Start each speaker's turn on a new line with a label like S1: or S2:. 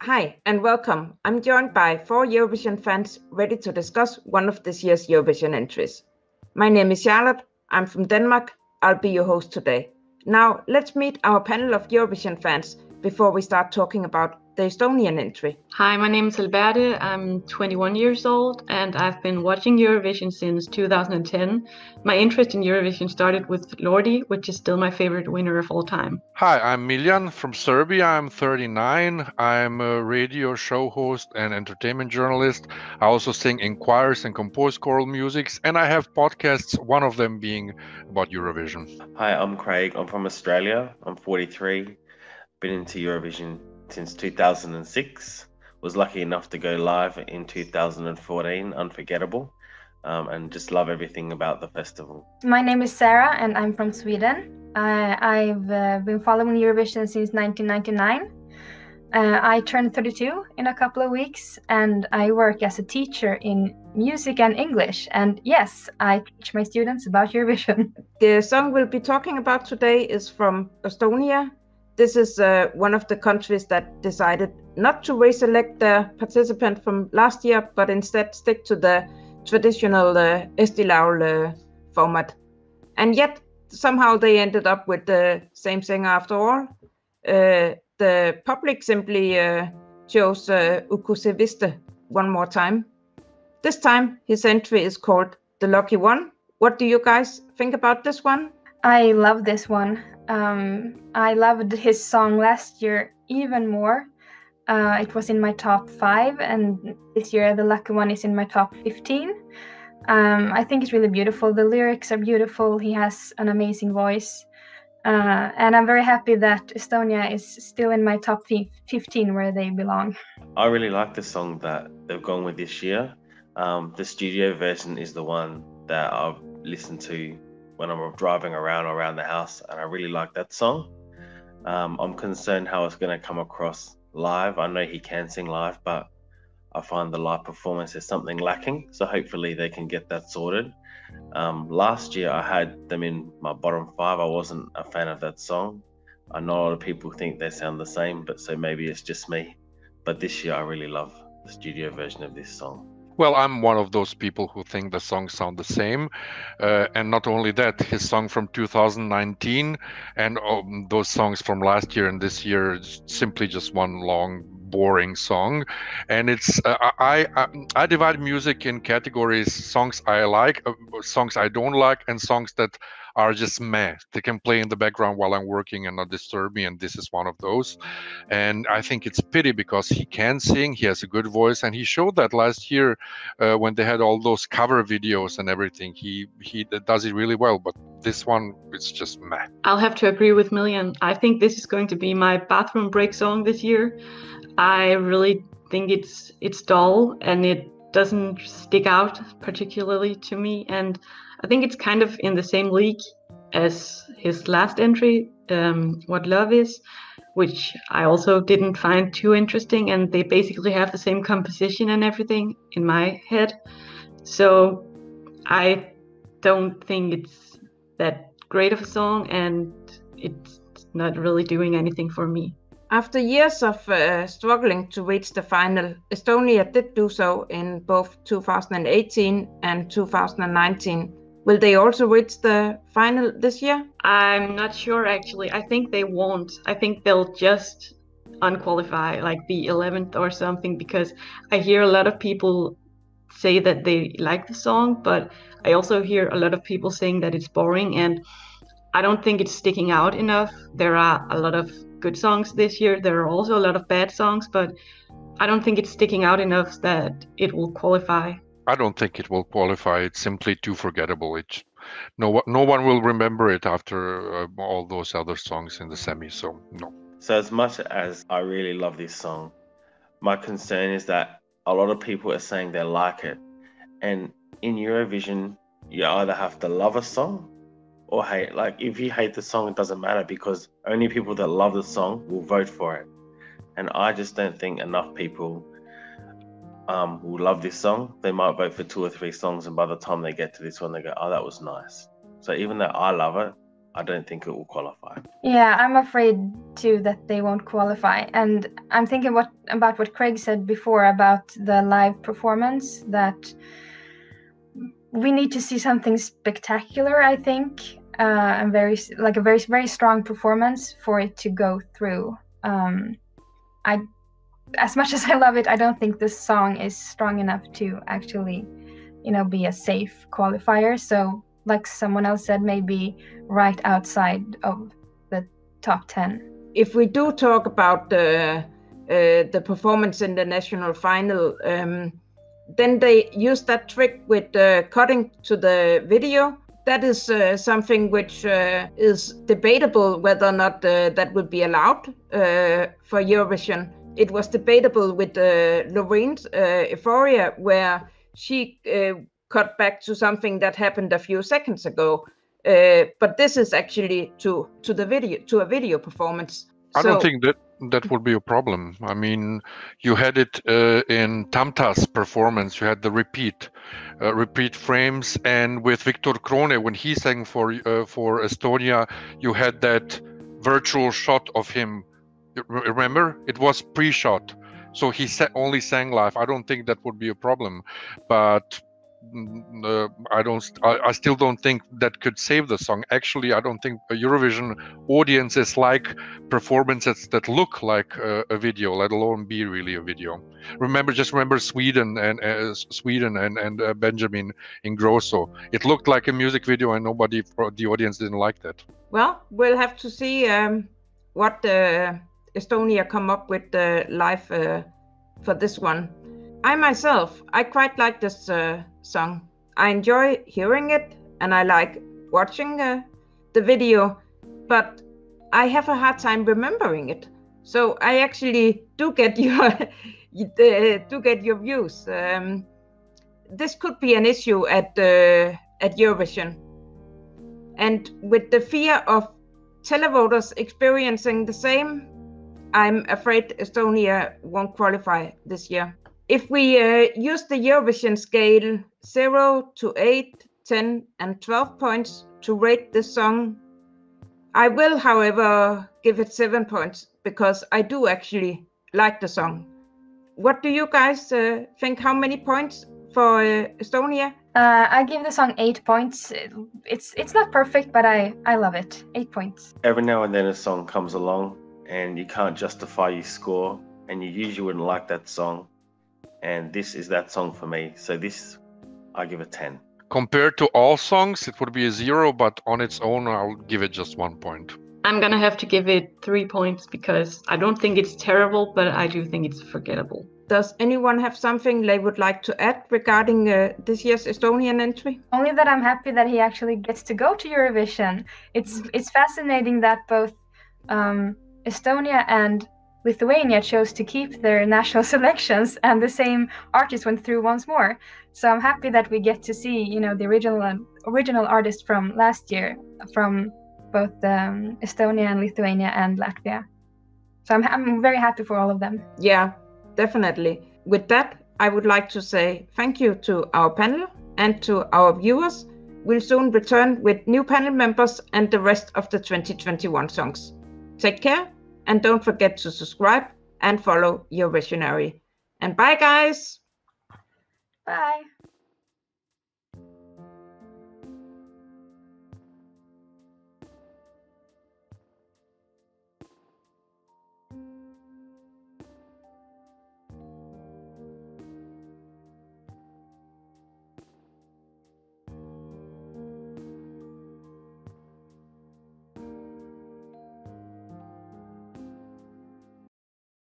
S1: Hi and welcome. I'm joined by 4 Eurovision fans ready to discuss one of this year's Eurovision entries. My name is Charlotte. I'm from Denmark. I'll be your host today. Now, let's meet our panel of Eurovision fans before we start talking about the Estonian entry.
S2: Hi, my name is Alberte. I'm 21 years old and I've been watching Eurovision since 2010. My interest in Eurovision started with Lordi, which is still my favorite winner of all time.
S3: Hi, I'm Miljan from Serbia. I'm 39. I'm a radio show host and entertainment journalist. I also sing in choirs and compose choral musics, and I have podcasts, one of them being about Eurovision.
S4: Hi, I'm Craig. I'm from Australia. I'm 43. Been into Eurovision since 2006. Was lucky enough to go live in 2014, unforgettable, and just love everything about the festival.
S5: My name is Sara and I'm from Sweden. I've been following Eurovision since 1999. I turned 32 in a couple of weeks and I work as a teacher in music and English. And yes, I teach my students about Eurovision.
S1: The song we'll be talking about today is from Estonia. This is one of the countries that decided not to reselect their participant from last year, but instead stick to the traditional Eesti Laul format. And yet, somehow they ended up with the same singer after all. The public simply chose Uku Suviste one more time. This time, his entry is called The Lucky One. What do you guys think about this one?
S5: I love this one. I loved his song last year even more. It was in my top 5, and this year The Lucky One is in my top 15. I think it's really beautiful. The lyrics are beautiful. He has an amazing voice. And I'm very happy that Estonia is still in my top 15 where they belong.
S4: I really like the song that they've gone with this year. The studio version is the one that I've listened to when I'm driving around the house, and I really like that song. I'm concerned how it's going to come across live. I know he can sing live, but I find the live performance is something lacking, so hopefully they can get that sorted. Last year I had them in my bottom 5. I wasn't a fan of that song. I know a lot of people think they sound the same, but so maybe it's just me. But this year I really love the studio version of this song.
S3: Well, I'm one of those people who think the songs sound the same. And not only that, his song from 2019 and those songs from last year and this year is simply just one long, boring song. And it's I divide music in categories: songs I like, songs I don't like, and songs that are just meh. They can play in the background while I'm working and not disturb me, and this is one of those. And I think it's pity because he can sing, he has a good voice, and he showed that last year when they had all those cover videos and everything. He does it really well, but this one, it's just meh.
S2: I'll have to agree with Miljan. I think this is going to be my bathroom break song this year. I really think it's dull and it doesn't stick out particularly to me, and I think it's kind of in the same league as his last entry, What Love Is, which I also didn't find too interesting, and they basically have the same composition and everything in my head. So I don't think it's that great of a song, and it's not really doing anything for me.
S1: After years of struggling to reach the final, Estonia did do so in both 2018 and 2019. Will they also reach the final this year?
S2: I'm not sure, actually. I think they won't. I think they'll just unqualify, like the 11th or something, because I hear a lot of people say that they like the song, but I also hear a lot of people saying that it's boring, and I don't think it's sticking out enough. There are a lot of good songs this year. There are also a lot of bad songs, but I don't think it's sticking out enough that it will qualify.
S3: I don't think it will qualify. It's simply too forgettable. No one will remember it after all those other songs in the semi, so no.
S4: So as much as I really love this song, my concern is that a lot of people are saying they like it. And in Eurovision, you either have to love a song or hate. Like, if you hate the song, it doesn't matter, because only people that love the song will vote for it. And I just don't think enough people will love this song. They might vote for 2 or 3 songs, and by the time they get to this one, they go, oh, that was nice. So even though I love it, I don't think it will qualify.
S5: Yeah, I'm afraid too that they won't qualify. And I'm thinking about what Craig said before about the live performance, that we need to see something spectacular, I think, and very strong performance for it to go through. As much as I love it, I don't think this song is strong enough to actually, be a safe qualifier. So, like someone else said, maybe right outside of the top 10.
S1: If we do talk about the performance in the national final, then they use that trick with cutting to the video. That is something which is debatable whether or not that would be allowed for Eurovision. It was debatable with Lorraine's Euphoria, where she cut back to something that happened a few seconds ago. But this is actually to a video performance.
S3: I don't think that would be a problem. I mean, you had it in Tamta's performance. You had the repeat frames, and with Viktor Krone, when he sang for Estonia, you had that virtual shot of him. Remember, it was pre-shot, so he only sang live. I don't think that would be a problem, but I still don't think that could save the song. Actually, I don't think Eurovision audiences like performances that look like a video, let alone be really a video. Remember Sweden and Benjamin Ingrosso. It looked like a music video, and nobody for the audience didn't like that.
S1: Well, we'll have to see what Estonia come up with live for this one. I myself, I quite like this song. I enjoy hearing it, and I like watching the video, but I have a hard time remembering it. So I actually do get your views. This could be an issue at Eurovision, and with the fear of televoters experiencing the same, I'm afraid Estonia won't qualify this year. If we use the Eurovision scale 0 to 8, 10 and 12 points to rate this song, I will, however, give it 7 points because I do actually like the song. What do you guys think? How many points for Estonia?
S5: I give the song 8 points. It's not perfect, but I love it. 8 points.
S4: Every now and then a song comes along and you can't justify your score, and you usually wouldn't like that song. And this is that song for me. So this, I give a 10.
S3: Compared to all songs, it would be a 0, but on its own, I'll give it just 1 point.
S2: I'm gonna have to give it 3 points because I don't think it's terrible, but I do think it's forgettable.
S1: Does anyone have something they would like to add regarding this year's Estonian entry?
S5: Only that I'm happy that he actually gets to go to Eurovision. It's fascinating that both Estonia and Lithuania chose to keep their national selections, and the same artist went through once more. So I'm happy that we get to see, the original artist from last year, from both Estonia and Lithuania and Latvia. So I'm very happy for all of them.
S1: Yeah, definitely. With that, I would like to say thank you to our panel and to our viewers. We'll soon return with new panel members and the rest of the 2021 songs. Take care. And don't forget to subscribe and follow Eurovisionary. And bye, guys.
S5: Bye.